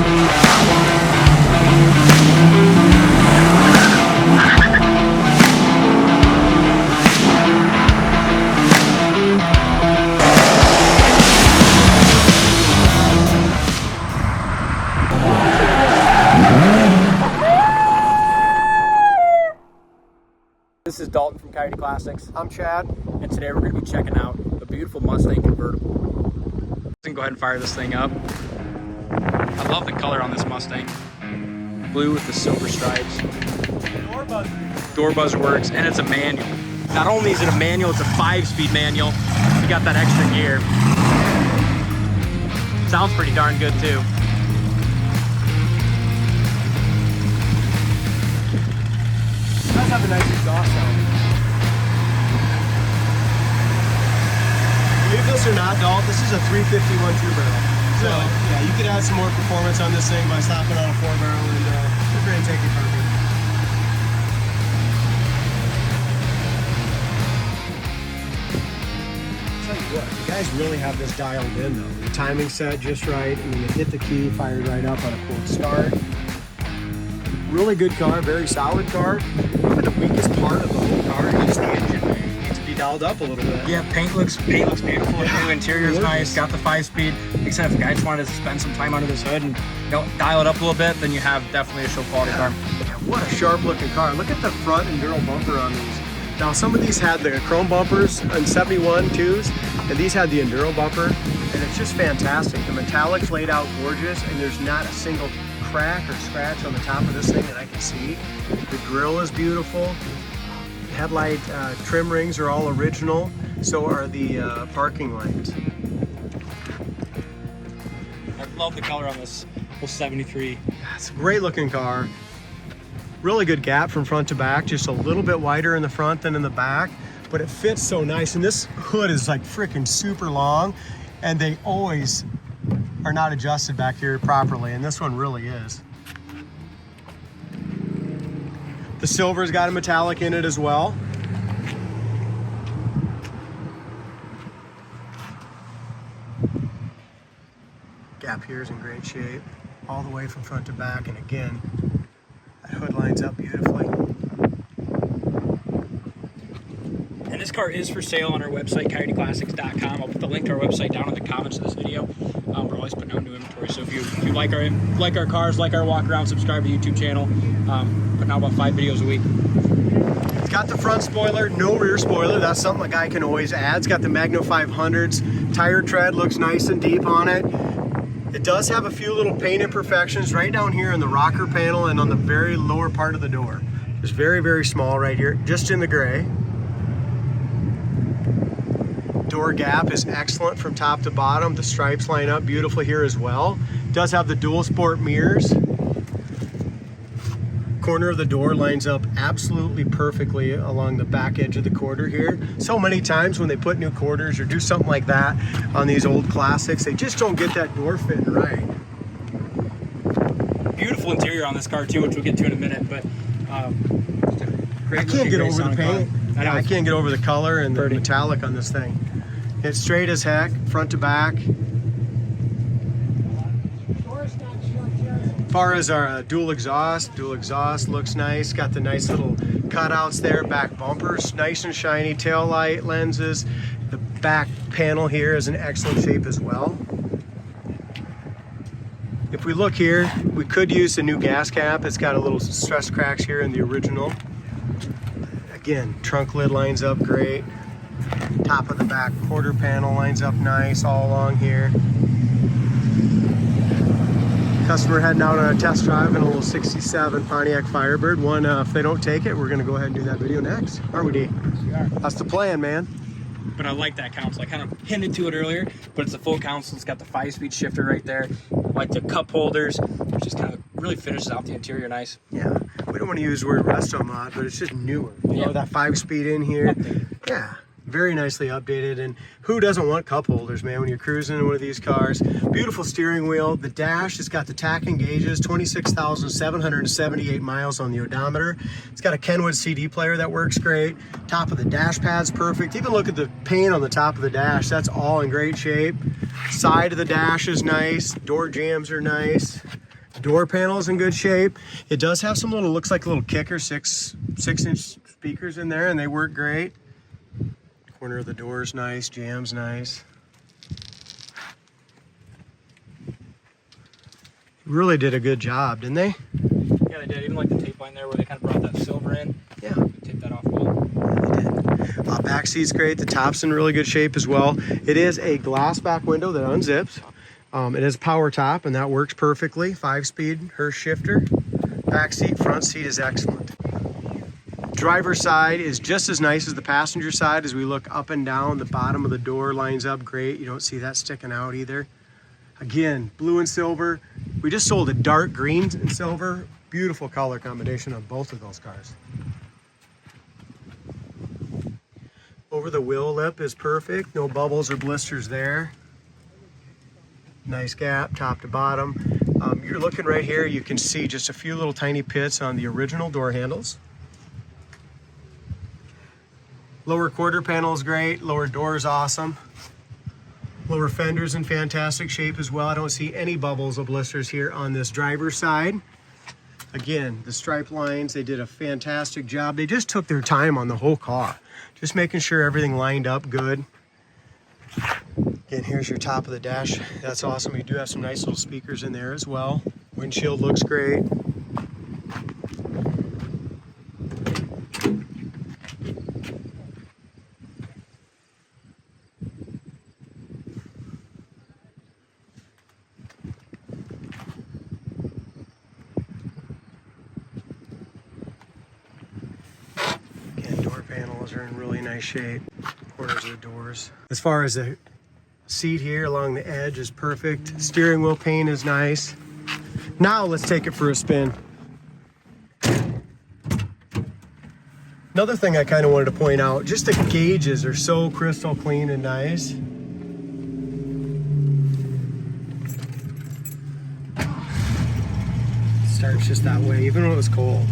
This is Dalton from Coyote Classics. I'm Chad. And today we're going to be checking out the beautiful Mustang Convertible. Go ahead and fire this thing up. I love the color on this Mustang. Blue with the silver stripes. Door buzzer works, and it's a manual. Not only is it a manual, it's a 5-speed manual. You got that extra gear. Sounds pretty darn good too. It does have a nice exhaust sound. Believe this or not, Dalton, this is a 351 2-barrel. So, yeah, you could add some more performance on this thing by slapping on a 4-barrel and we're going to take it further. Tell you what, you guys really have this dialed in though. The timing set just right. I mean, it hit the key, fired right up on a cold start. Really good car, very solid car. Probably the weakest part of the whole car is just the engine. It needs to be dialed up a little bit. Yeah, paint looks beautiful. Yeah, the interior is nice. Got the 5-speed. Like I said, if the guy just wanted to spend some time under this hood and dial it up a little bit, then you have definitely a show quality car. Yeah, what a sharp looking car. Look at the front enduro bumper on these. Now some of these had the chrome bumpers on 71 2s, and these had the enduro bumper, and it's just fantastic. The metallic's laid out gorgeous, and there's not a single crack or scratch on the top of this thing that I can see. The grille is beautiful. Headlight trim rings are all original. So are the parking lights. I love the color on this whole 73. It's a great looking car. Really good gap from front to back. Just a little bit wider in the front than in the back, but it fits so nice. And this hood is like freaking super long, and they always are not adjusted back here properly, and this one really is. The silver's got a metallic in it as well. Gap here is in great shape, all the way from front to back, and again, that hood lines up beautifully. And this car is for sale on our website, coyoteclassics.com. I'll put the link to our website down in the comments of this video. We're always putting out new inventory, so if you like our cars, like our Walkaround, subscribe to the YouTube channel. Putting out about 5 videos a week. It's got the front spoiler, no rear spoiler. That's something a guy can always add. It's got the Magnum 500s. Tire tread looks nice and deep on it. It does have a few little paint imperfections right down here in the rocker panel and on the very lower part of the door. It's very, very small right here, just in the gray. Door gap is excellent from top to bottom. The stripes line up beautifully here as well. It does have the dual sport mirrors. Corner of the door lines up absolutely perfectly along the back edge of the quarter here. So many times when they put new quarters or do something like that on these old classics, they just don't get that door fitting right. Beautiful interior on this car too, which we'll get to in a minute, but I can't get over the paint. I can't get over the color and the metallic on this thing. It's straight as heck, front to back. As far as our dual exhaust looks nice. Got the nice little cutouts there, back bumpers, nice and shiny, tail light, lenses. The back panel here is in excellent shape as well. If we look here, we could use the new gas cap. It's got a little stress cracks here in the original. Again, trunk lid lines up great. Top of the back quarter panel lines up nice all along here. Customer heading out on a test drive in a little 67 Pontiac Firebird. One, if they don't take it, we're gonna go ahead and do that video next. Aren't we, D? We are. That's the plan, man. But I like that console. I kind of hinted to it earlier, but it's a full console. It's got the 5-speed shifter right there. I like the cup holders, which just kind of really finishes out the interior nice. Yeah, we don't want to use the word resto mod, but it's just newer. You know, that 5-speed in here. Yeah. Very nicely updated, and who doesn't want cup holders, man, when you're cruising in one of these cars. Beautiful steering wheel. The dash has got the tacking gauges, 26,778 miles on the odometer. It's got a Kenwood CD player that works great. Top of the dash pad's perfect. Even look at the paint on the top of the dash. That's all in great shape. Side of the dash is nice. Door jambs are nice. Door panel is in good shape. It does have some little, looks like little kicker, six-inch speakers in there, and they work great. Corner of the door is nice, jam's nice. Really did a good job, didn't they? Yeah, they did. Even like the tape line there where they kind of brought that silver in. Yeah. Tape that off well. Yeah, they did. Back seat's great. The top's in really good shape as well. It is a glass back window that unzips. It is power top, and that works perfectly. 5-speed Hurst shifter. Back seat, front seat is excellent. Driver's side is just as nice as the passenger side. As we look up and down, the bottom of the door lines up great. You don't see that sticking out either. Again, blue and silver. We just sold a dark green and silver. Beautiful color combination on both of those cars. Over the wheel lip is perfect. No bubbles or blisters there. Nice gap, top to bottom. You're looking right here, you can see just a few little tiny pits on the original door handles. Lower quarter panel is great. Lower door is awesome. Lower fender's in fantastic shape as well. I don't see any bubbles or blisters here on this driver's side. Again, the stripe lines, they did a fantastic job. They just took their time on the whole car, just making sure everything lined up good. Again, here's your top of the dash. That's awesome. You do have some nice little speakers in there as well. Windshield looks great. Panels are in really nice shape. Corners of the doors. As far as the seat here along the edge is perfect. Steering wheel paint is nice. Now let's take it for a spin. Another thing I kind of wanted to point out, just the gauges are so crystal clean and nice. Starts just that way, even when it was cold.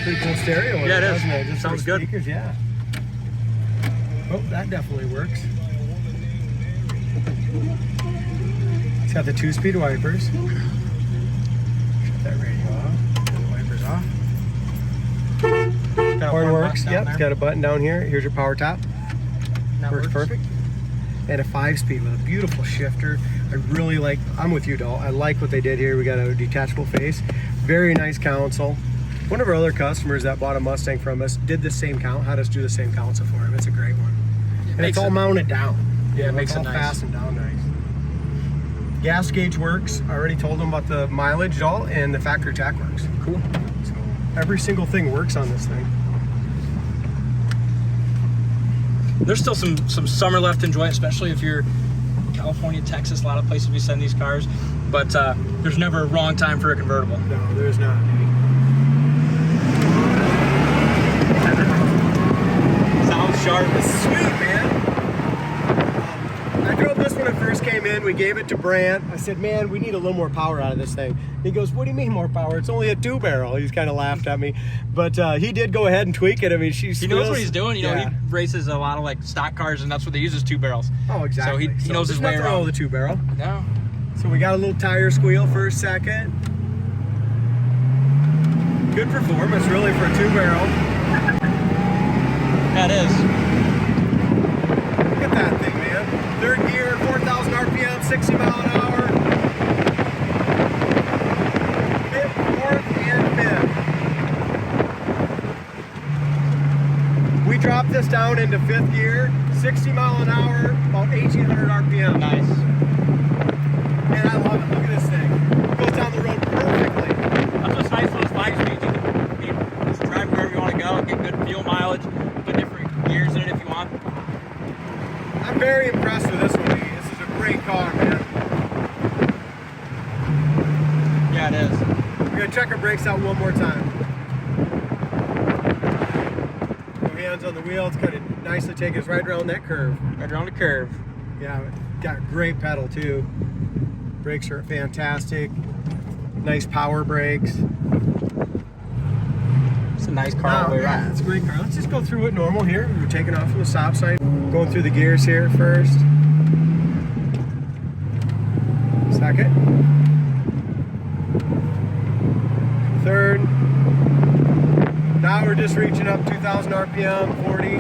Pretty cool stereo. Yeah, it is. It? Just sounds good. Speakers, yeah. Oh, that definitely works. It's got the 2-speed wipers. Shut that radio off. Turn the wipers off. Horn works. Yep, it's got a button down here. Here's your power top. That works perfect. And a 5-speed with a beautiful shifter. I really like, I'm with you, Dalton. I like what they did here. We got a detachable face. Very nice console. One of our other customers that bought a Mustang from us did the same count, had us do the same console for him. It's a great one. And it's all mounted down. Yeah, it makes it all nice. Fastened down nice. Gas gauge works. I already told them about the mileage, Dalton, and the factory tach works. Cool. So every single thing works on this thing. There's still some summer left to enjoy, especially if you're California, Texas, a lot of places we send these cars. But there's never a wrong time for a convertible. No, there's not. Sounds sharp. It's sweet, man. I drove this when it first came in. We gave it to Brant. I said, man, we need a little more power out of this thing. He goes, what do you mean more power? It's only a 2-barrel. He's kind of laughed at me. But he did go ahead and tweak it. I mean, he knows what he's doing. You know, he races a lot of like stock cars, and that's what they use is 2 barrels. Oh, exactly. So he knows his way around. around. With the 2-barrel. No. So we got a little tire squeal for a second. Good performance, really, for a 2-barrel. That is. Look at that thing, man. 3rd gear, 4,000 RPM, 60 mile an hour. 5th, 4th, and 5th. We dropped this down into 5th gear, 60 mile an hour, about 1,800 RPM. Nice. Man, I love it. Look at this thing. It goes down the road perfectly. That's what's nice with those 5-speeds. You can just drive wherever you want to go, get good fuel mileage, put different gears in it if you want. I'm very impressed with this one. This is a great car, man. Yeah, it is. We're going to check our brakes out one more time. No hands on the wheel. It's kind of nice to take us right around that curve. Right around the curve. Yeah, got great pedal too. Brakes are fantastic. Nice power brakes. It's a nice car all the way around. Yeah, it's a great car. Let's just go through it normal here. We're taking off from the stop sign. Going through the gears here first. Second. Third. Now we're just reaching up 2,000 RPM, 40.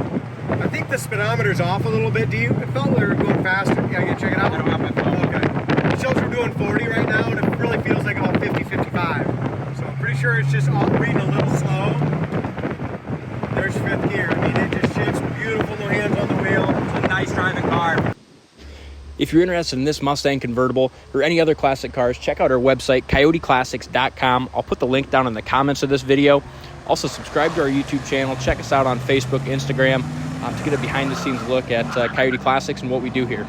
I think the speedometer's off a little bit. It felt we were going faster. Yeah, you check it out? I don't have my phone. Okay. It shows we're doing 40 right now, and it really feels like about 50, 55. So I'm pretty sure it's just reading a little slow. There's fifth gear. I mean, it just shifts beautiful, no hands on the wheel. It's a nice driving car. If you're interested in this Mustang convertible or any other classic cars, check out our website, coyoteclassics.com. I'll put the link down in the comments of this video. Also, subscribe to our YouTube channel. Check us out on Facebook, Instagram, to get a behind-the-scenes look at Coyote Classics and what we do here.